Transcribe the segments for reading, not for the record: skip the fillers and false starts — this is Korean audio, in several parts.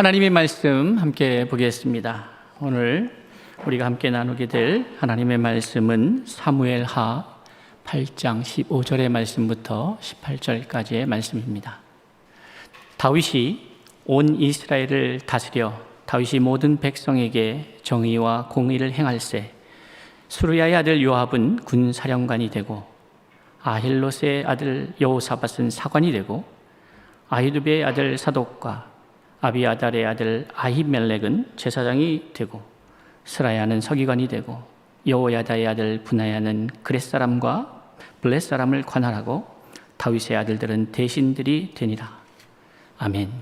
하나님의 말씀 함께 보겠습니다. 오늘 우리가 함께 나누게 될 하나님의 말씀은 사무엘하 8장 15절의 말씀부터 18절까지의 말씀입니다. 다윗이 온 이스라엘을 다스려 다윗이 모든 백성에게 정의와 공의를 행할세. 수르야의 아들 요압은 군사령관이 되고 아힐롯의 아들 여호사밧은 사관이 되고 아히두베의 아들 사독과 아비아달의 아들 아히멜렉은 제사장이 되고 스라야는 서기관이 되고 여호야다의 아들 분하야는 그렛 사람과 블렛 사람을 관할하고 다윗의 아들들은 대신들이 되니라. 아멘.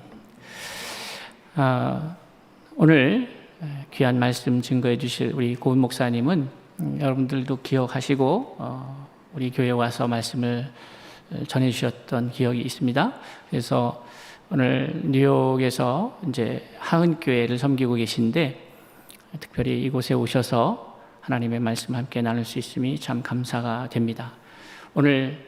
오늘 귀한 말씀 증거해 주실 우리 고은 목사님은 여러분들도 기억하시고 우리 교회에 와서 말씀을 전해 주셨던 기억이 있습니다. 그래서 오늘 뉴욕에서 이제 하은교회를 섬기고 계신데 특별히 이곳에 오셔서 하나님의 말씀 함께 나눌 수 있음이 참 감사가 됩니다. 오늘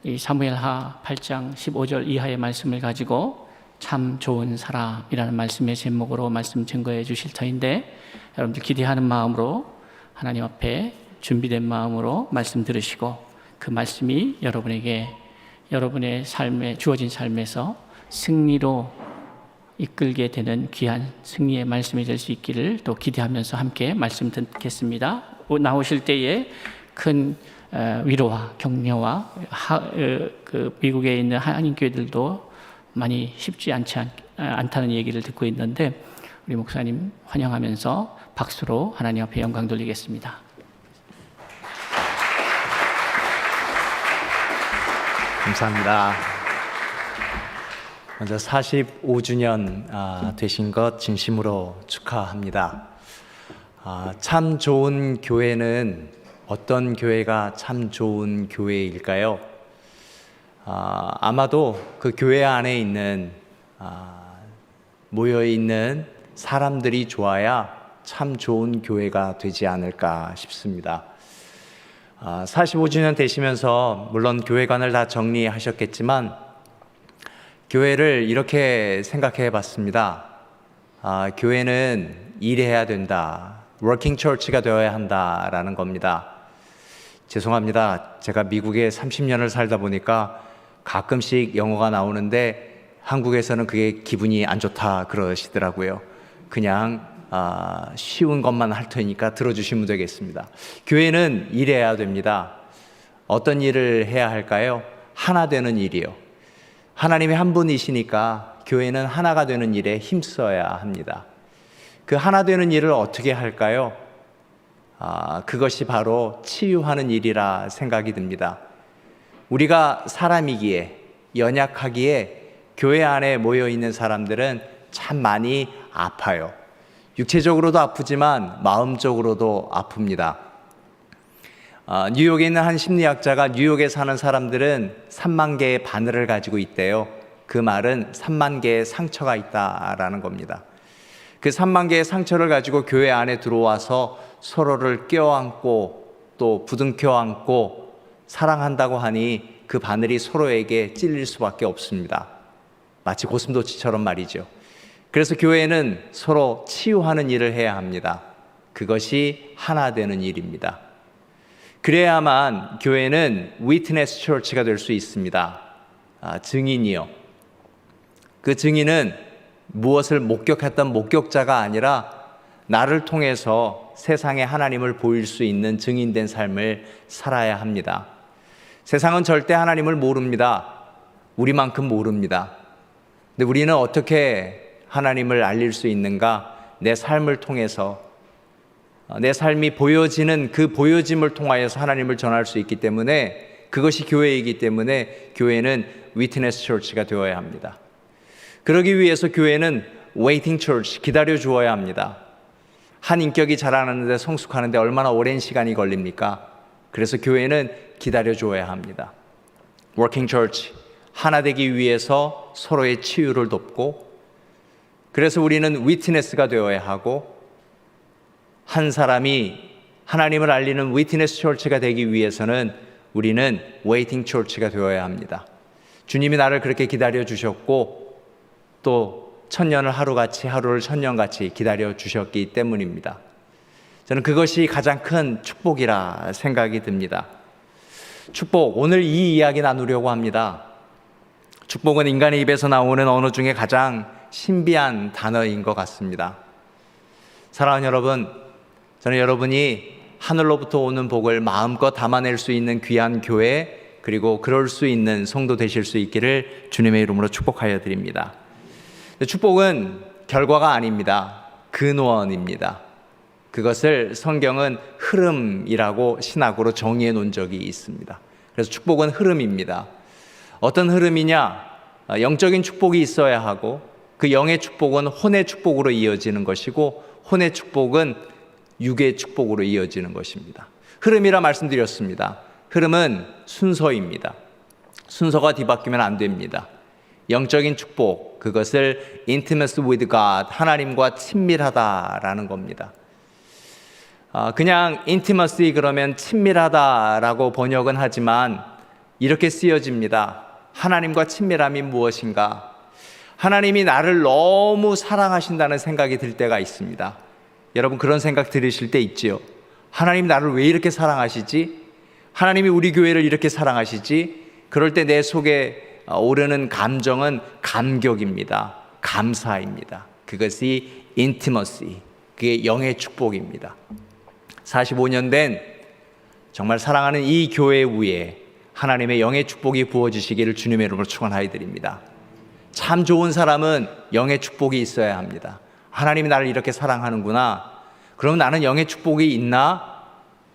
이 사무엘하 8장 15절 이하의 말씀을 가지고 참 좋은 사람이라는 말씀의 제목으로 말씀 증거해 주실 터인데 여러분들 기대하는 마음으로 하나님 앞에 준비된 마음으로 말씀 들으시고 그 말씀이 여러분에게 여러분의 삶에 주어진 삶에서 승리로 이끌게 되는 귀한 승리의 말씀이 될 수 있기를 또 기대하면서 함께 말씀 듣겠습니다. 나오실 때에 큰 위로와 격려와 미국에 있는 한인교회들도 많이 쉽지 않다는 얘기를 듣고 있는데 우리 목사님 환영하면서 박수로 하나님 앞에 영광 돌리겠습니다. 감사합니다. 먼저 45주년 되신 것 진심으로 축하합니다. 참 좋은 교회는 어떤 교회가 참 좋은 교회일까요? 아마도 그 교회 안에 있는 모여있는 사람들이 좋아야 참 좋은 교회가 되지 않을까 싶습니다. 45주년 되시면서 물론 교회관을 다 정리하셨겠지만 교회를 이렇게 생각해 봤습니다. 교회는 일해야 된다. 워킹 처치가 되어야 한다라는 겁니다. 죄송합니다. 제가 미국에 30년을 살다 보니까 가끔씩 영어가 나오는데 한국에서는 그게 기분이 안 좋다 그러시더라고요. 그냥 쉬운 것만 할 테니까 들어주시면 되겠습니다. 교회는 일해야 됩니다. 어떤 일을 해야 할까요? 하나 되는 일이요. 하나님이 한 분이시니까 교회는 하나가 되는 일에 힘써야 합니다. 그 하나 되는 일을 어떻게 할까요? 그것이 바로 치유하는 일이라 생각이 듭니다. 우리가 사람이기에 연약하기에 교회 안에 모여있는 사람들은 참 많이 아파요. 육체적으로도 아프지만 마음적으로도 아픕니다. 뉴욕에 있는 한 심리학자가 뉴욕에 사는 사람들은 3만 개의 바늘을 가지고 있대요. 그 말은 3만 개의 상처가 있다라는 겁니다. 그 3만 개의 상처를 가지고 교회 안에 들어와서 서로를 껴안고 또 부둥켜 안고 사랑한다고 하니 그 바늘이 서로에게 찔릴 수밖에 없습니다. 마치 고슴도치처럼 말이죠. 그래서 교회는 서로 치유하는 일을 해야 합니다. 그것이 하나 되는 일입니다. 그래야만 교회는 위트네스 처치가 될 수 있습니다. 증인이요. 그 증인은 무엇을 목격했던 목격자가 아니라 나를 통해서 세상에 하나님을 보일 수 있는 증인된 삶을 살아야 합니다. 세상은 절대 하나님을 모릅니다. 우리만큼 모릅니다. 근데 우리는 어떻게 하나님을 알릴 수 있는가? 내 삶을 통해서 내 삶이 보여지는 그 보여짐을 통하여서 하나님을 전할 수 있기 때문에 그것이 교회이기 때문에 교회는 위트네스 처치가 되어야 합니다. 그러기 위해서 교회는 웨이팅 처치, 기다려 주어야 합니다. 한 인격이 자라나는데 성숙하는데 얼마나 오랜 시간이 걸립니까? 그래서 교회는 기다려 주어야 합니다. 워킹 처치, 하나 되기 위해서 서로의 치유를 돕고 그래서 우리는 위트네스가 되어야 하고 한 사람이 하나님을 알리는 위트네스 처치가 되기 위해서는 우리는 웨이팅 처치가 되어야 합니다. 주님이 나를 그렇게 기다려 주셨고 또 천년을 하루같이, 하루를 천년같이 기다려 주셨기 때문입니다. 저는 그것이 가장 큰 축복이라 생각이 듭니다. 축복, 오늘 이 이야기 나누려고 합니다. 축복은 인간의 입에서 나오는 언어 중에 가장 신비한 단어인 것 같습니다. 사랑하는 여러분, 저는 여러분이 하늘로부터 오는 복을 마음껏 담아낼 수 있는 귀한 교회, 그리고 그럴 수 있는 성도 되실 수 있기를 주님의 이름으로 축복하여 드립니다. 축복은 결과가 아닙니다. 근원입니다. 그것을 성경은 흐름이라고 신학으로 정의해 놓은 적이 있습니다. 그래서 축복은 흐름입니다. 어떤 흐름이냐? 영적인 축복이 있어야 하고, 그 영의 축복은 혼의 축복으로 이어지는 것이고, 혼의 축복은 육의 축복으로 이어지는 것입니다. 흐름이라 말씀드렸습니다. 흐름은 순서입니다. 순서가 뒤바뀌면 안 됩니다. 영적인 축복, 그것을 intimacy with God, 하나님과 친밀하다라는 겁니다. 그냥 intimacy 그러면 친밀하다라고 번역은 하지만 이렇게 쓰여집니다. 하나님과 친밀함이 무엇인가? 하나님이 나를 너무 사랑하신다는 생각이 들 때가 있습니다. 여러분 그런 생각 들으실 때 있지요? 하나님 나를 왜 이렇게 사랑하시지? 하나님이 우리 교회를 이렇게 사랑하시지? 그럴 때 내 속에 오르는 감정은 감격입니다. 감사입니다. 그것이 intimacy, 그게 영의 축복입니다. 45년 된 정말 사랑하는 이 교회 위에 하나님의 영의 축복이 부어지시기를 주님의 이름으로 축원하여 드립니다. 참 좋은 사람은 영의 축복이 있어야 합니다. 하나님이 나를 이렇게 사랑하는구나. 그럼 나는 영의 축복이 있나?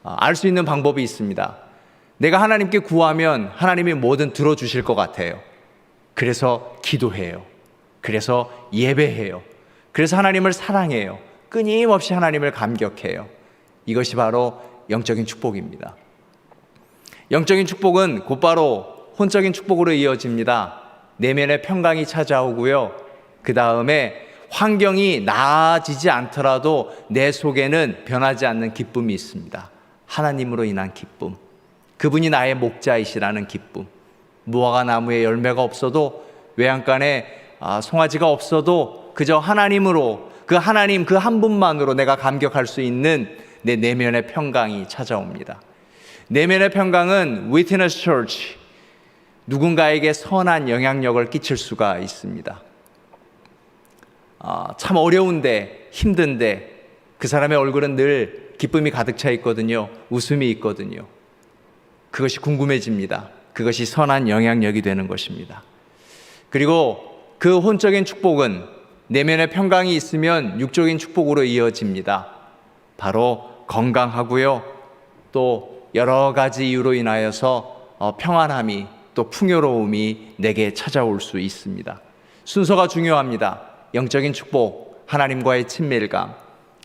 알 수 있는 방법이 있습니다. 내가 하나님께 구하면 하나님이 뭐든 들어주실 것 같아요. 그래서 기도해요. 그래서 예배해요. 그래서 하나님을 사랑해요. 끊임없이 하나님을 감격해요. 이것이 바로 영적인 축복입니다. 영적인 축복은 곧바로 혼적인 축복으로 이어집니다. 내면의 평강이 찾아오고요. 그 다음에 환경이 나아지지 않더라도 내 속에는 변하지 않는 기쁨이 있습니다. 하나님으로 인한 기쁨. 그분이 나의 목자이시라는 기쁨. 무화과 나무에 열매가 없어도 외양간에 송아지가 없어도 그저 하나님으로, 그 하나님 그 한 분만으로 내가 감격할 수 있는 내 내면의 평강이 찾아옵니다. 내면의 평강은 Witness Church, 누군가에게 선한 영향력을 끼칠 수가 있습니다. 참 어려운데, 힘든데 그 사람의 얼굴은 늘 기쁨이 가득 차 있거든요. 웃음이 있거든요. 그것이 궁금해집니다. 그것이 선한 영향력이 되는 것입니다. 그리고 그 혼적인 축복은 내면의 평강이 있으면 육적인 축복으로 이어집니다. 바로 건강하고요. 또 여러 가지 이유로 인하여서 평안함이, 또 풍요로움이 내게 찾아올 수 있습니다. 순서가 중요합니다. 영적인 축복, 하나님과의 친밀감,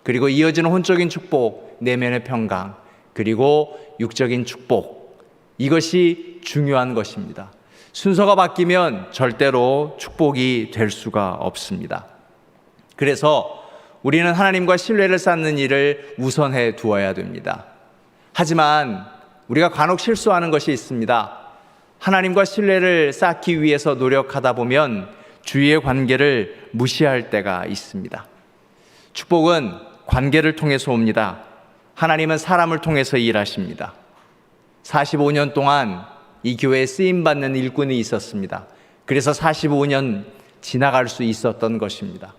그리고 이어지는 혼적인 축복, 내면의 평강, 그리고 육적인 축복. 이것이 중요한 것입니다. 순서가 바뀌면 절대로 축복이 될 수가 없습니다. 그래서 우리는 하나님과 신뢰를 쌓는 일을 우선해 두어야 됩니다. 하지만 우리가 간혹 실수하는 것이 있습니다. 하나님과 신뢰를 쌓기 위해서 노력하다 보면 주위의 관계를 무시할 때가 있습니다. 축복은 관계를 통해서 옵니다. 하나님은 사람을 통해서 일하십니다. 45년 동안 이 교회에 쓰임받는 일꾼이 있었습니다. 그래서 45년 지나갈 수 있었던 것입니다.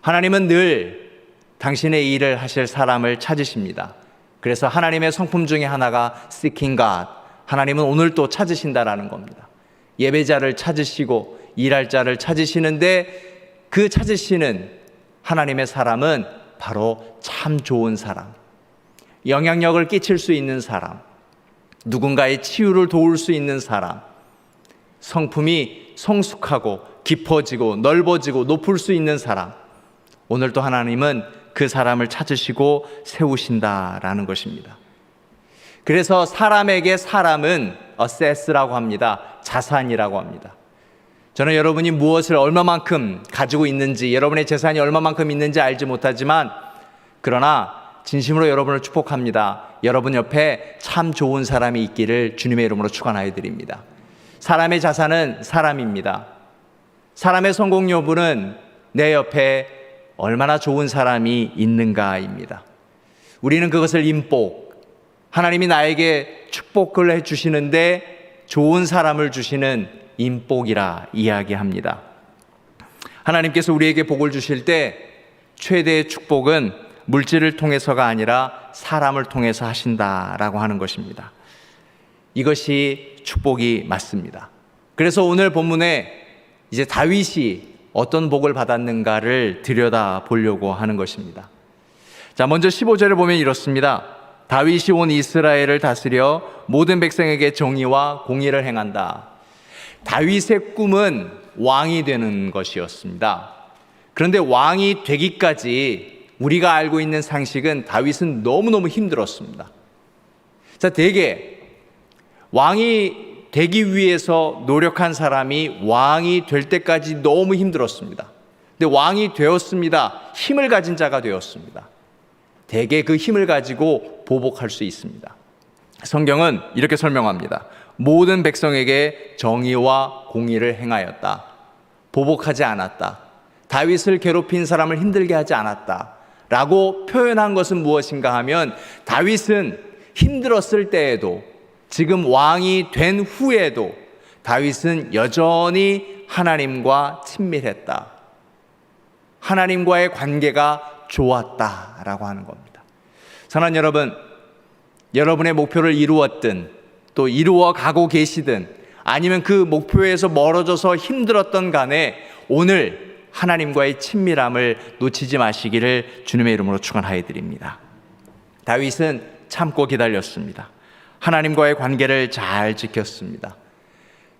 하나님은 늘 당신의 일을 하실 사람을 찾으십니다. 그래서 하나님의 성품 중에 하나가 Seeking God, 하나님은 오늘 또 찾으신다라는 겁니다. 예배자를 찾으시고 일할 자를 찾으시는데, 그 찾으시는 하나님의 사람은 바로 참 좋은 사람, 영향력을 끼칠 수 있는 사람, 누군가의 치유를 도울 수 있는 사람, 성품이 성숙하고 깊어지고 넓어지고 높을 수 있는 사람, 오늘도 하나님은 그 사람을 찾으시고 세우신다라는 것입니다. 그래서 사람에게 사람은 assess라고 합니다. 자산이라고 합니다. 저는 여러분이 무엇을 얼마만큼 가지고 있는지, 여러분의 재산이 얼마만큼 있는지 알지 못하지만, 그러나 진심으로 여러분을 축복합니다. 여러분 옆에 참 좋은 사람이 있기를 주님의 이름으로 축원하여 드립니다. 사람의 자산은 사람입니다. 사람의 성공 여부는 내 옆에 얼마나 좋은 사람이 있는가입니다. 우리는 그것을 인복, 하나님이 나에게 축복을 해주시는데 좋은 사람을 주시는 인복이라 이야기합니다. 하나님께서 우리에게 복을 주실 때 최대의 축복은 물질을 통해서가 아니라 사람을 통해서 하신다라고 하는 것입니다. 이것이 축복이 맞습니다. 그래서 오늘 본문에 이제 다윗이 어떤 복을 받았는가를 들여다 보려고 하는 것입니다. 자, 먼저 15절을 보면 이렇습니다. 다윗이 온 이스라엘을 다스려 모든 백성에게 정의와 공의를 행한다. 다윗의 꿈은 왕이 되는 것이었습니다. 그런데 왕이 되기까지 우리가 알고 있는 상식은 다윗은 너무너무 힘들었습니다. 자, 대개 왕이 되기 위해서 노력한 사람이 왕이 될 때까지 너무 힘들었습니다. 근데 왕이 되었습니다. 힘을 가진 자가 되었습니다. 대개 그 힘을 가지고 보복할 수 있습니다. 성경은 이렇게 설명합니다. 모든 백성에게 정의와 공의를 행하였다. 보복하지 않았다. 다윗을 괴롭힌 사람을 힘들게 하지 않았다. 라고 표현한 것은 무엇인가 하면 다윗은 힘들었을 때에도 지금 왕이 된 후에도 다윗은 여전히 하나님과 친밀했다. 하나님과의 관계가 좋았다라고 하는 겁니다. 사랑하는 여러분, 여러분의 목표를 이루었든 또 이루어 가고 계시든 아니면 그 목표에서 멀어져서 힘들었던 간에 오늘 하나님과의 친밀함을 놓치지 마시기를 주님의 이름으로 축원하여 드립니다. 다윗은 참고 기다렸습니다. 하나님과의 관계를 잘 지켰습니다.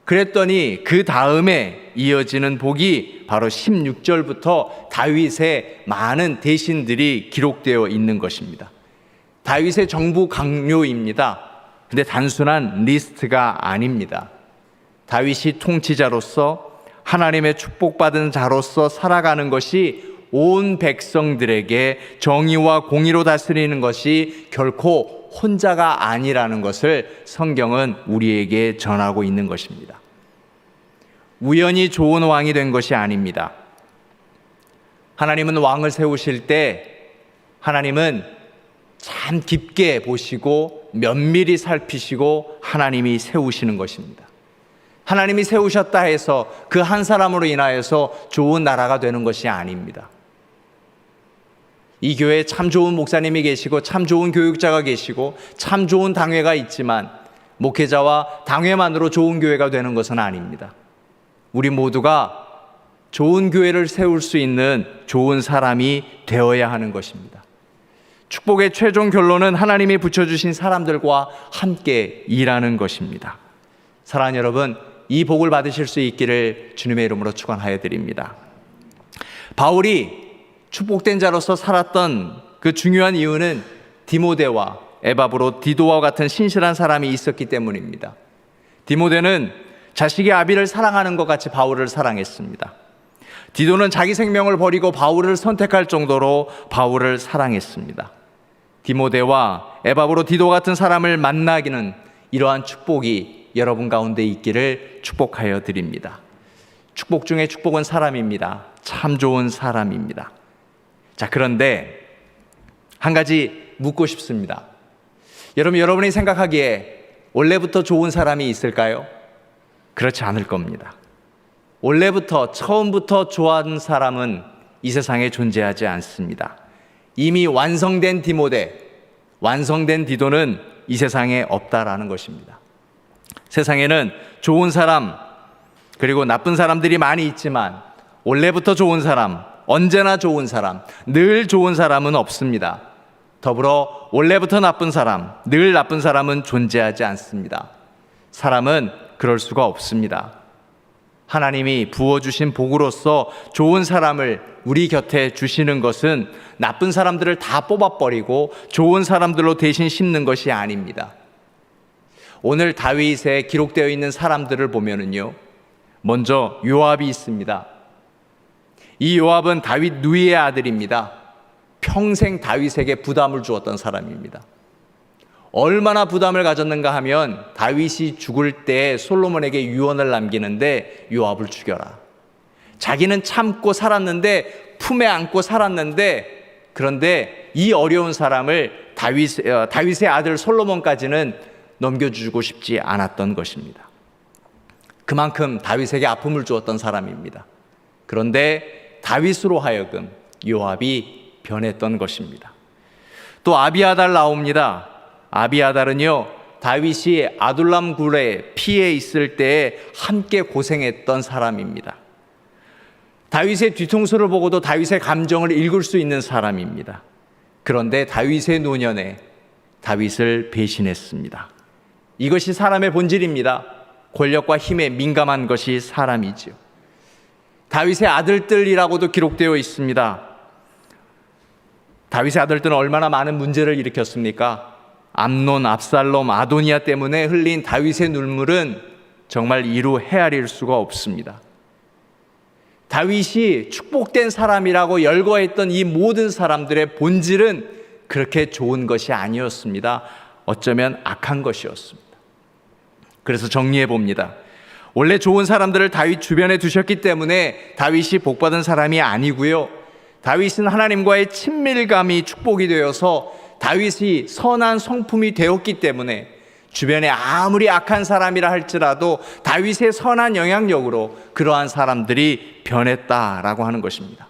그랬더니 그 다음에 이어지는 복이 바로 16절부터 다윗의 많은 대신들이 기록되어 있는 것입니다. 다윗의 정부 강요입니다. 근데 단순한 리스트가 아닙니다. 다윗이 통치자로서 하나님의 축복받은 자로서 살아가는 것이 온 백성들에게 정의와 공의로 다스리는 것이 결코 혼자가 아니라는 것을 성경은 우리에게 전하고 있는 것입니다. 우연히 좋은 왕이 된 것이 아닙니다. 하나님은 왕을 세우실 때 하나님은 참 깊게 보시고 면밀히 살피시고 하나님이 세우시는 것입니다. 하나님이 세우셨다 해서 그 한 사람으로 인하여서 좋은 나라가 되는 것이 아닙니다. 이 교회에 참 좋은 목사님이 계시고 참 좋은 교육자가 계시고 참 좋은 당회가 있지만 목회자와 당회만으로 좋은 교회가 되는 것은 아닙니다. 우리 모두가 좋은 교회를 세울 수 있는 좋은 사람이 되어야 하는 것입니다. 축복의 최종 결론은 하나님이 붙여주신 사람들과 함께 일하는 것입니다. 사랑하는 여러분, 이 복을 받으실 수 있기를 주님의 이름으로 축원하여 드립니다. 바울이 축복된 자로서 살았던 그 중요한 이유는 디모데와 에바브로, 디도와 같은 신실한 사람이 있었기 때문입니다. 디모데는 자식의 아비를 사랑하는 것 같이 바울을 사랑했습니다. 디도는 자기 생명을 버리고 바울을 선택할 정도로 바울을 사랑했습니다. 디모데와 에바브로, 디도 같은 사람을 만나기는 이러한 축복이 여러분 가운데 있기를 축복하여 드립니다. 축복 중에 축복은 사람입니다. 참 좋은 사람입니다. 자, 그런데 한 가지 묻고 싶습니다. 여러분이 생각하기에 원래부터 좋은 사람이 있을까요? 그렇지 않을 겁니다. 원래부터 처음부터 좋아하는 사람은 이 세상에 존재하지 않습니다. 이미 완성된 디모데, 완성된 디도는 이 세상에 없다라는 것입니다. 세상에는 좋은 사람 그리고 나쁜 사람들이 많이 있지만 원래부터 좋은 사람, 언제나 좋은 사람, 늘 좋은 사람은 없습니다. 더불어 원래부터 나쁜 사람, 늘 나쁜 사람은 존재하지 않습니다. 사람은 그럴 수가 없습니다. 하나님이 부어주신 복으로서 좋은 사람을 우리 곁에 주시는 것은 나쁜 사람들을 다 뽑아버리고 좋은 사람들로 대신 심는 것이 아닙니다. 오늘 다윗에 기록되어 있는 사람들을 보면은요, 먼저 요압이 있습니다. 이 요압은 다윗 누이의 아들입니다. 평생 다윗에게 부담을 주었던 사람입니다. 얼마나 부담을 가졌는가 하면 다윗이 죽을 때 솔로몬에게 유언을 남기는데 요압을 죽여라. 자기는 참고 살았는데, 품에 안고 살았는데, 그런데 이 어려운 사람을 다윗의 아들 솔로몬까지는 넘겨주고 싶지 않았던 것입니다. 그만큼 다윗에게 아픔을 주었던 사람입니다. 그런데 다윗으로 하여금 요압이 변했던 것입니다. 또 아비아달 나옵니다. 아비아달은요, 다윗이 아둘람 굴에 피해 있을 때에 함께 고생했던 사람입니다. 다윗의 뒤통수를 보고도 다윗의 감정을 읽을 수 있는 사람입니다. 그런데 다윗의 노년에 다윗을 배신했습니다. 이것이 사람의 본질입니다. 권력과 힘에 민감한 것이 사람이지요. 다윗의 아들들이라고도 기록되어 있습니다. 다윗의 아들들은 얼마나 많은 문제를 일으켰습니까? 암논, 압살롬, 아도니아 때문에 흘린 다윗의 눈물은 정말 이루 헤아릴 수가 없습니다. 다윗이 축복된 사람이라고 열거했던 이 모든 사람들의 본질은 그렇게 좋은 것이 아니었습니다. 어쩌면 악한 것이었습니다. 그래서 정리해 봅니다. 원래 좋은 사람들을 다윗 주변에 두셨기 때문에 다윗이 복받은 사람이 아니고요. 다윗은 하나님과의 친밀감이 축복이 되어서 다윗이 선한 성품이 되었기 때문에 주변에 아무리 악한 사람이라 할지라도 다윗의 선한 영향력으로 그러한 사람들이 변했다라고 하는 것입니다.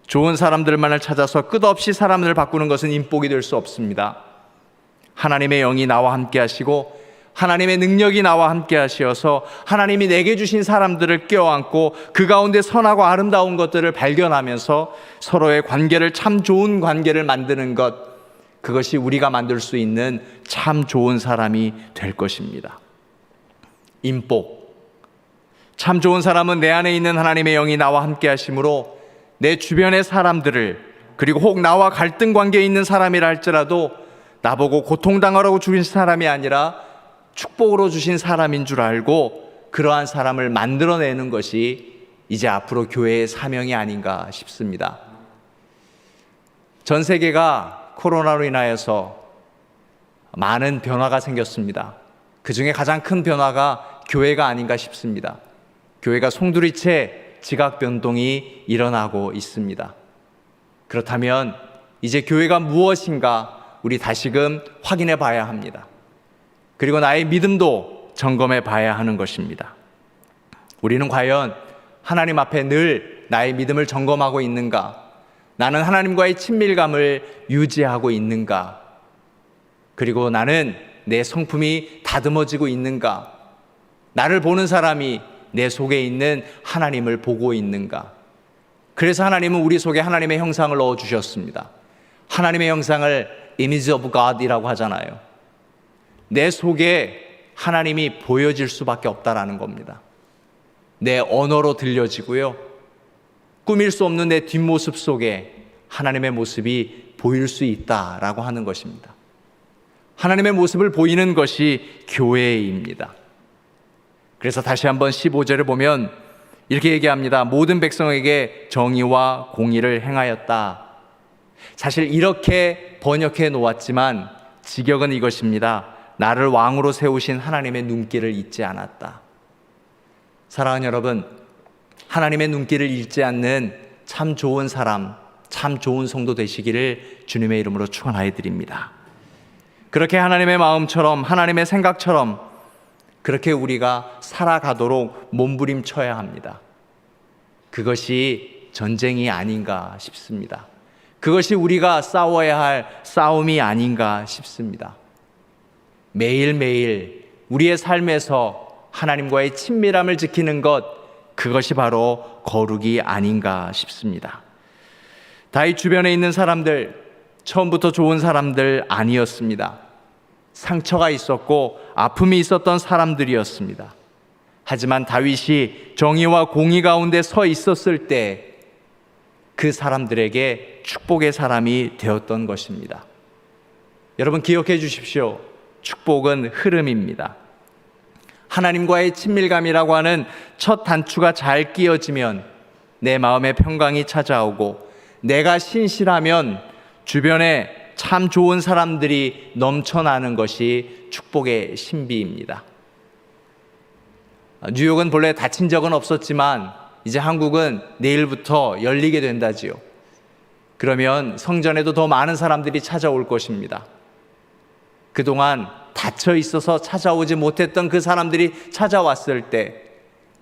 좋은 사람들만을 찾아서 끝없이 사람을 바꾸는 것은 인복이 될 수 없습니다. 하나님의 영이 나와 함께 하시고 하나님의 능력이 나와 함께 하시어서 하나님이 내게 주신 사람들을 껴안고 그 가운데 선하고 아름다운 것들을 발견하면서 서로의 관계를 참 좋은 관계를 만드는 것, 그것이 우리가 만들 수 있는 참 좋은 사람이 될 것입니다. 인복. 참 좋은 사람은 내 안에 있는 하나님의 영이 나와 함께 하심으로 내 주변의 사람들을, 그리고 혹 나와 갈등 관계에 있는 사람이라 할지라도 나보고 고통당하라고 주신 사람이 아니라 축복으로 주신 사람인 줄 알고 그러한 사람을 만들어내는 것이 이제 앞으로 교회의 사명이 아닌가 싶습니다. 전 세계가 코로나로 인하여서 많은 변화가 생겼습니다. 그 중에 가장 큰 변화가 교회가 아닌가 싶습니다. 교회가 송두리째 지각 변동이 일어나고 있습니다. 그렇다면 이제 교회가 무엇인가 우리 다시금 확인해 봐야 합니다. 그리고 나의 믿음도 점검해 봐야 하는 것입니다. 우리는 과연 하나님 앞에 늘 나의 믿음을 점검하고 있는가? 나는 하나님과의 친밀감을 유지하고 있는가? 그리고 나는 내 성품이 다듬어지고 있는가? 나를 보는 사람이 내 속에 있는 하나님을 보고 있는가? 그래서 하나님은 우리 속에 하나님의 형상을 넣어주셨습니다. 하나님의 형상을 Image of God이라고 하잖아요. 내 속에 하나님이 보여질 수밖에 없다라는 겁니다. 내 언어로 들려지고요. 꾸밀 수 없는 내 뒷모습 속에 하나님의 모습이 보일 수 있다라고 하는 것입니다. 하나님의 모습을 보이는 것이 교회입니다. 그래서 다시 한번 15절을 보면 이렇게 얘기합니다. 모든 백성에게 정의와 공의를 행하였다. 사실 이렇게 번역해 놓았지만 직역은 이것입니다. 나를 왕으로 세우신 하나님의 눈길을 잊지 않았다. 사랑하는 여러분, 하나님의 눈길을 잃지 않는 참 좋은 사람, 참 좋은 성도 되시기를 주님의 이름으로 축원하여 드립니다. 그렇게 하나님의 마음처럼, 하나님의 생각처럼 그렇게 우리가 살아가도록 몸부림쳐야 합니다. 그것이 전쟁이 아닌가 싶습니다. 그것이 우리가 싸워야 할 싸움이 아닌가 싶습니다. 매일매일 우리의 삶에서 하나님과의 친밀함을 지키는 것, 그것이 바로 거룩이 아닌가 싶습니다. 다윗 주변에 있는 사람들, 처음부터 좋은 사람들 아니었습니다. 상처가 있었고 아픔이 있었던 사람들이었습니다. 하지만 다윗이 정의와 공의 가운데 서 있었을 때 그 사람들에게 축복의 사람이 되었던 것입니다. 여러분 기억해 주십시오. 축복은 흐름입니다. 하나님과의 친밀감이라고 하는 첫 단추가 잘 끼어지면 내 마음에 평강이 찾아오고 내가 신실하면 주변에 참 좋은 사람들이 넘쳐나는 것이 축복의 신비입니다. 뉴욕은 본래 다친 적은 없었지만 이제 한국은 내일부터 열리게 된다지요. 그러면 성전에도 더 많은 사람들이 찾아올 것입니다. 그동안 닫혀 있어서 찾아오지 못했던 그 사람들이 찾아왔을 때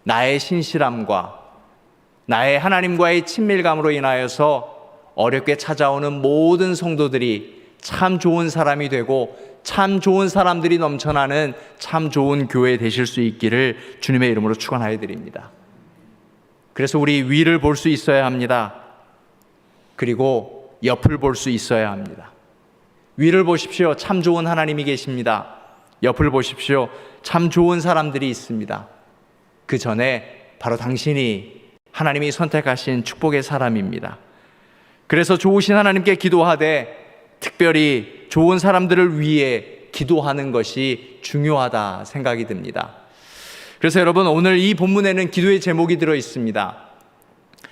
나의 신실함과 나의 하나님과의 친밀감으로 인하여서 어렵게 찾아오는 모든 성도들이 참 좋은 사람이 되고 참 좋은 사람들이 넘쳐나는 참 좋은 교회 되실 수 있기를 주님의 이름으로 축원하여 드립니다. 그래서 우리 위를 볼 수 있어야 합니다. 그리고 옆을 볼 수 있어야 합니다. 위를 보십시오. 참 좋은 하나님이 계십니다. 옆을 보십시오. 참 좋은 사람들이 있습니다. 그 전에 바로 당신이 하나님이 선택하신 축복의 사람입니다. 그래서 좋으신 하나님께 기도하되 특별히 좋은 사람들을 위해 기도하는 것이 중요하다 생각이 듭니다. 그래서 여러분, 오늘 이 본문에는 기도의 제목이 들어 있습니다.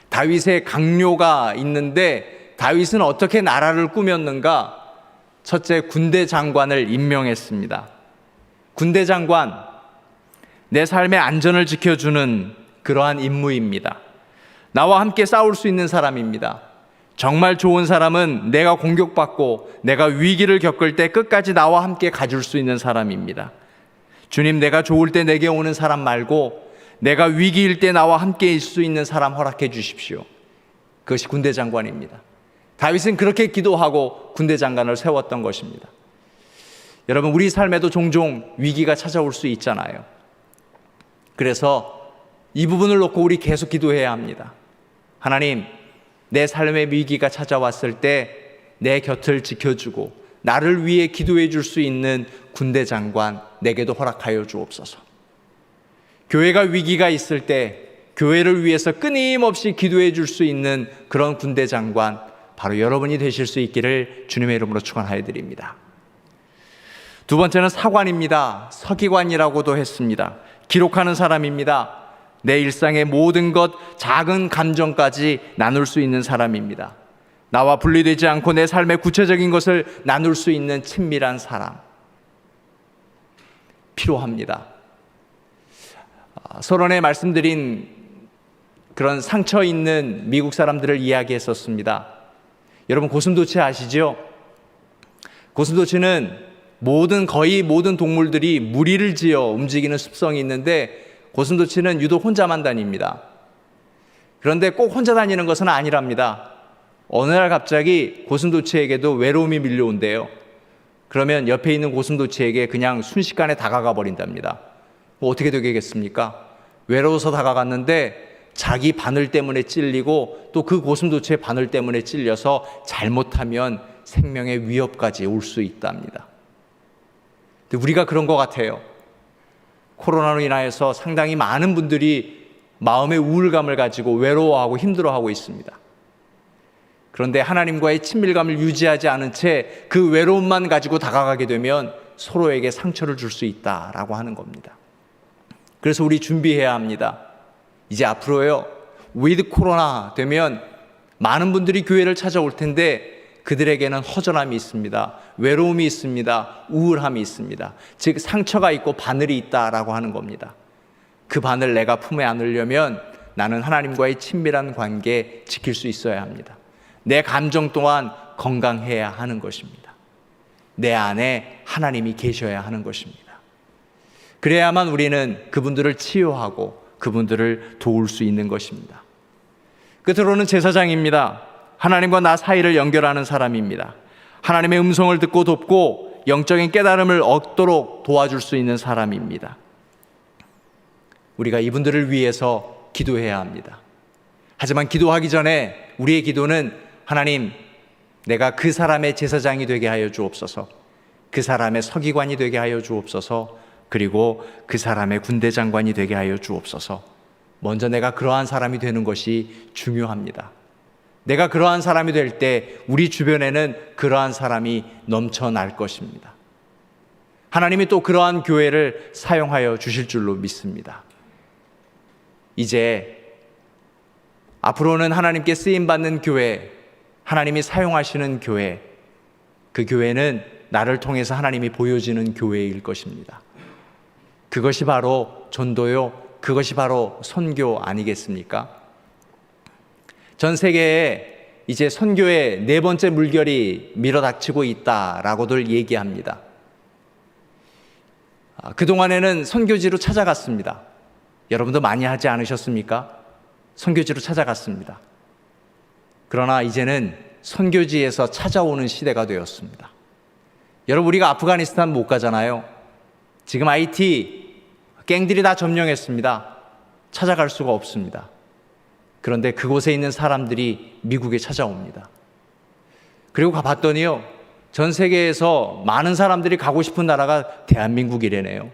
다윗의 강요가 있는데 다윗은 어떻게 나라를 꾸몄는가? 첫째, 군대 장관을 임명했습니다. 군대 장관, 내 삶의 안전을 지켜주는 그러한 임무입니다. 나와 함께 싸울 수 있는 사람입니다. 정말 좋은 사람은 내가 공격받고 내가 위기를 겪을 때 끝까지 나와 함께 가줄 수 있는 사람입니다. 주님, 내가 좋을 때 내게 오는 사람 말고 내가 위기일 때 나와 함께 있을 수 있는 사람 허락해 주십시오. 그것이 군대 장관입니다. 다윗은 그렇게 기도하고 군대 장관을 세웠던 것입니다. 여러분, 우리 삶에도 종종 위기가 찾아올 수 있잖아요. 그래서 이 부분을 놓고 우리 계속 기도해야 합니다. 하나님, 내 삶의 위기가 찾아왔을 때 내 곁을 지켜주고 나를 위해 기도해 줄 수 있는 군대 장관 내게도 허락하여 주옵소서. 교회가 위기가 있을 때 교회를 위해서 끊임없이 기도해 줄 수 있는 그런 군대 장관 바로 여러분이 되실 수 있기를 주님의 이름으로 축원하여 드립니다. 두 번째는 사관입니다. 서기관이라고도 했습니다. 기록하는 사람입니다. 내 일상의 모든 것, 작은 감정까지 나눌 수 있는 사람입니다. 나와 분리되지 않고 내 삶의 구체적인 것을 나눌 수 있는 친밀한 사람 필요합니다. 서론에 말씀드린 그런 상처 있는 미국 사람들을 이야기했었습니다. 여러분, 고슴도치 아시죠? 고슴도치는 거의 모든 동물들이 무리를 지어 움직이는 습성이 있는데 고슴도치는 유독 혼자만 다닙니다. 그런데 꼭 혼자 다니는 것은 아니랍니다. 어느 날 갑자기 고슴도치에게도 외로움이 밀려온대요. 그러면 옆에 있는 고슴도치에게 그냥 순식간에 다가가 버린답니다. 어떻게 되겠습니까? 외로워서 다가갔는데 자기 바늘 때문에 찔리고 또 그 고슴도치의 바늘 때문에 찔려서 잘못하면 생명의 위협까지 올 수 있답니다. 근데 우리가 그런 것 같아요. 코로나로 인하여서 상당히 많은 분들이 마음의 우울감을 가지고 외로워하고 힘들어하고 있습니다. 그런데 하나님과의 친밀감을 유지하지 않은 채 그 외로움만 가지고 다가가게 되면 서로에게 상처를 줄 수 있다라고 하는 겁니다. 그래서 우리 준비해야 합니다. 이제 앞으로요, with 코로나 되면 많은 분들이 교회를 찾아올 텐데 그들에게는 허전함이 있습니다. 외로움이 있습니다. 우울함이 있습니다. 즉 상처가 있고 바늘이 있다라고 하는 겁니다. 그 바늘 내가 품에 안으려면 나는 하나님과의 친밀한 관계 지킬 수 있어야 합니다. 내 감정 또한 건강해야 하는 것입니다. 내 안에 하나님이 계셔야 하는 것입니다. 그래야만 우리는 그분들을 치유하고 그분들을 도울 수 있는 것입니다. 끝으로는 제사장입니다. 하나님과 나 사이를 연결하는 사람입니다. 하나님의 음성을 듣고 돕고 영적인 깨달음을 얻도록 도와줄 수 있는 사람입니다. 우리가 이분들을 위해서 기도해야 합니다. 하지만 기도하기 전에 우리의 기도는 하나님, 내가 그 사람의 제사장이 되게 하여 주옵소서, 그 사람의 서기관이 되게 하여 주옵소서, 그리고 그 사람의 군대 장관이 되게 하여 주옵소서. 먼저 내가 그러한 사람이 되는 것이 중요합니다. 내가 그러한 사람이 될 때 우리 주변에는 그러한 사람이 넘쳐날 것입니다. 하나님이 또 그러한 교회를 사용하여 주실 줄로 믿습니다. 이제 앞으로는 하나님께 쓰임받는 교회, 하나님이 사용하시는 교회, 그 교회는 나를 통해서 하나님이 보여지는 교회일 것입니다. 그것이 바로 전도요, 그것이 바로 선교 아니겠습니까? 전 세계에 이제 선교의 네 번째 물결이 밀어닥치고 있다라고들 얘기합니다. 그동안에는 선교지로 찾아갔습니다. 여러분도 많이 하지 않으셨습니까? 선교지로 찾아갔습니다. 그러나 이제는 선교지에서 찾아오는 시대가 되었습니다. 여러분, 우리가 아프가니스탄 못 가잖아요. 지금 IT 갱들이 다 점령했습니다. 찾아갈 수가 없습니다. 그런데 그곳에 있는 사람들이 미국에 찾아옵니다. 그리고 가봤더니요, 전 세계에서 많은 사람들이 가고 싶은 나라가 대한민국이래네요.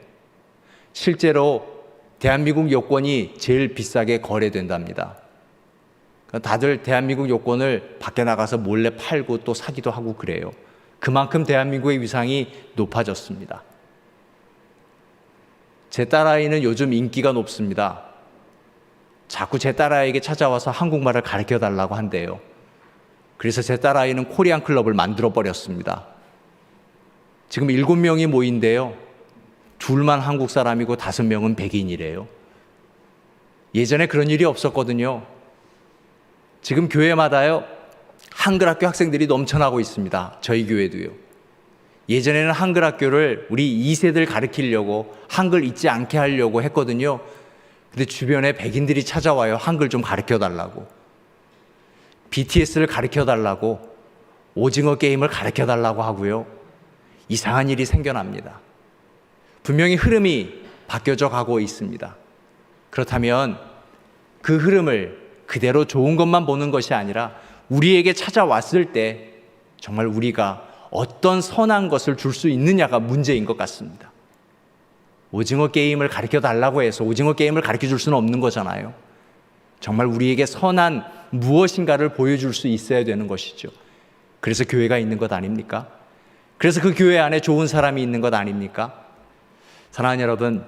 실제로 대한민국 여권이 제일 비싸게 거래된답니다. 다들 대한민국 여권을 밖에 나가서 몰래 팔고 또 사기도 하고 그래요. 그만큼 대한민국의 위상이 높아졌습니다. 제 딸아이는 요즘 인기가 높습니다. 자꾸 제 딸아이에게 찾아와서 한국말을 가르쳐 달라고 한대요. 그래서 제 딸아이는 코리안 클럽을 만들어 버렸습니다. 지금 7명이 모인대요. 2만 한국 사람이고 5명은 백인이래요. 예전에 그런 일이 없었거든요. 지금 교회마다요, 한글학교 학생들이 넘쳐나고 있습니다. 저희 교회도요. 예전에는 한글학교를 우리 2세들 가르치려고 한글 잊지 않게 하려고 했거든요. 근데 주변에 백인들이 찾아와요. 한글 좀 가르쳐 달라고. BTS를 가르쳐 달라고, 오징어 게임을 가르쳐 달라고 하고요. 이상한 일이 생겨납니다. 분명히 흐름이 바뀌어져 가고 있습니다. 그렇다면 그 흐름을 그대로 좋은 것만 보는 것이 아니라 우리에게 찾아왔을 때 정말 우리가 어떤 선한 것을 줄 수 있느냐가 문제인 것 같습니다. 오징어 게임을 가르쳐 달라고 해서 오징어 게임을 가르쳐 줄 수는 없는 거잖아요. 정말 우리에게 선한 무엇인가를 보여줄 수 있어야 되는 것이죠. 그래서 교회가 있는 것 아닙니까? 그래서 그 교회 안에 좋은 사람이 있는 것 아닙니까? 사랑하는 여러분,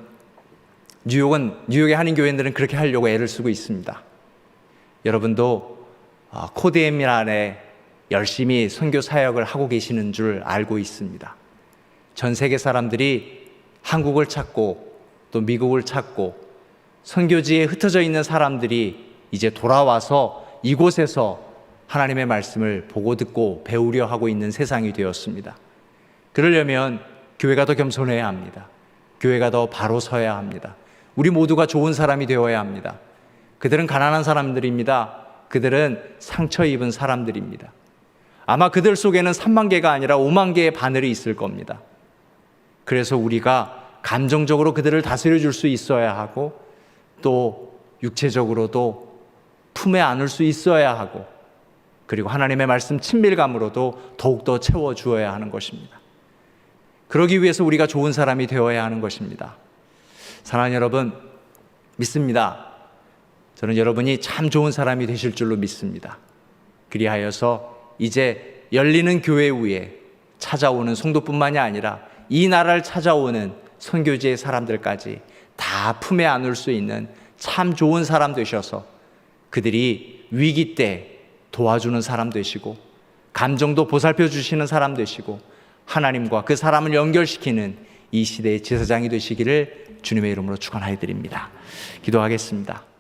뉴욕의 한인교회들은 그렇게 하려고 애를 쓰고 있습니다. 여러분도 코드엠 안에 열심히 선교 사역을 하고 계시는 줄 알고 있습니다. 전 세계 사람들이 한국을 찾고 또 미국을 찾고 선교지에 흩어져 있는 사람들이 이제 돌아와서 이곳에서 하나님의 말씀을 보고 듣고 배우려 하고 있는 세상이 되었습니다. 그러려면 교회가 더 겸손해야 합니다. 교회가 더 바로 서야 합니다. 우리 모두가 좋은 사람이 되어야 합니다. 그들은 가난한 사람들입니다. 그들은 상처 입은 사람들입니다. 아마 그들 속에는 3만 개가 아니라 5만 개의 바늘이 있을 겁니다. 그래서 우리가 감정적으로 그들을 다스려 줄 수 있어야 하고 또 육체적으로도 품에 안을 수 있어야 하고 그리고 하나님의 말씀 친밀감으로도 더욱더 채워주어야 하는 것입니다. 그러기 위해서 우리가 좋은 사람이 되어야 하는 것입니다. 사랑하는 여러분, 믿습니다. 저는 여러분이 참 좋은 사람이 되실 줄로 믿습니다. 그리하여서 이제 열리는 교회 위에 찾아오는 성도뿐만이 아니라 이 나라를 찾아오는 선교지의 사람들까지 다 품에 안을 수 있는 참 좋은 사람 되셔서 그들이 위기 때 도와주는 사람 되시고 감정도 보살펴 주시는 사람 되시고 하나님과 그 사람을 연결시키는 이 시대의 제사장이 되시기를 주님의 이름으로 축원하여 드립니다. 기도하겠습니다.